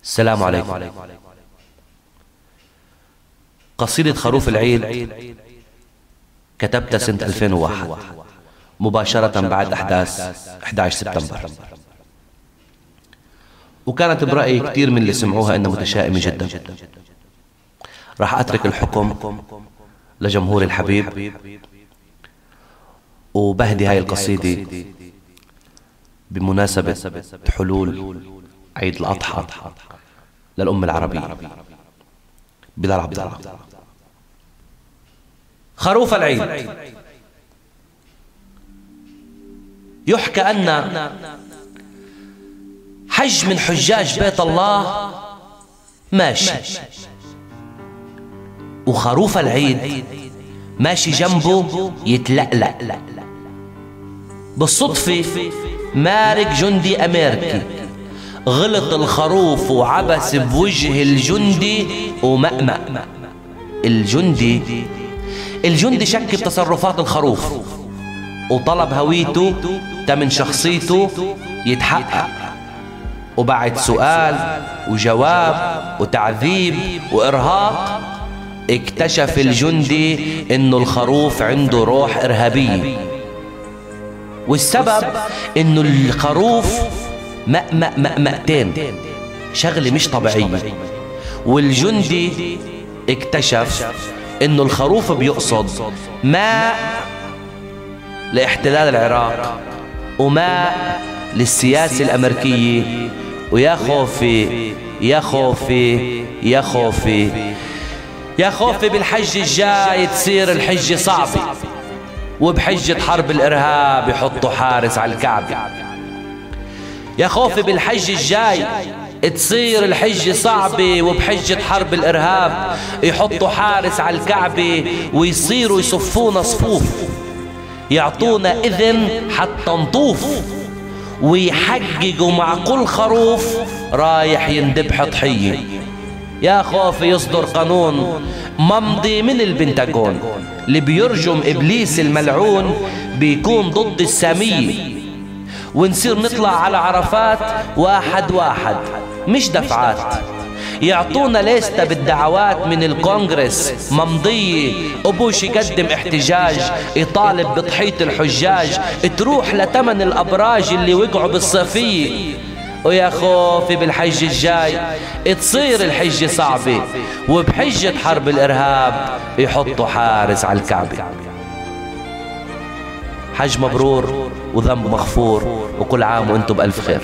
السلام عليكم. قصيدة خروف العيد كتبتها سنة 2001 مباشرة بعد أحداث 11 سبتمبر، وكانت برأيي كثير من اللي سمعوها إنها متشائمة جدا. راح أترك الحكم لجمهور الحبيب، وبهدي هاي القصيدة بمناسبة حلول عيد الأضحى للأمة العربية. بلال عبد الله. خروف العيد. يحكى أن حج من حجاج بيت الله ماشي، وخروف العيد ماشي جنبه يتلألأ. بالصدفة مارك جندي أمريكي غلط الخروف وعبس بوجه الجندي ومأمأ. الجندي شك بتصرفات الخروف وطلب هويته تمن شخصيته يتحقق، وبعد سؤال وجواب وتعذيب وإرهاق اكتشف الجندي انه الخروف عنده روح إرهابية، والسبب انه الخروف مأمأ مأمأتين، شغلة مش طبيعية. والجندي اكتشف انه الخروف بيقصد ماء لاحتلال العراق وماء للسياسة الأمريكية. ويا خوفي يا خوفي يا خوفي يا خوفي بالحج الجاي تصير الحجة صعبة، وبحجة حرب الإرهاب يحطوا حارس على الكعبة. يا خوفي بالحج الجاي تصير الحجة صعبة، وبحجة حرب الإرهاب يحطوا حارس على الكعبة، ويصيروا يصفونا صفوف، يعطونا إذن حتى نطوف، ويحققوا مع كل خروف رايح يندبح ضحية. يا خوفي يصدر قانون ممضي من البنتاغون اللي بيرجم إبليس الملعون بيكون ضد السامية، ونصير نطلع على عرفات واحد واحد مش دفعات. يعطونا ليستة بالدعوات من الكونغرس ممضية، وبوش يقدم احتجاج يطالب بضحية الحجاج تروح لتمن الأبراج اللي وقعوا بالصيفية. ويا خوفي بالحج الجاي تصير الحجة صعبة، وبحجة حرب الإرهاب يحطوا حارس على الكعبة. حج مبرور وذنب مغفور، وكل عام وانتم بألف خير.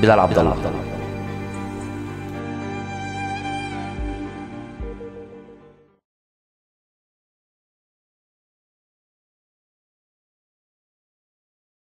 بلال عبد الله.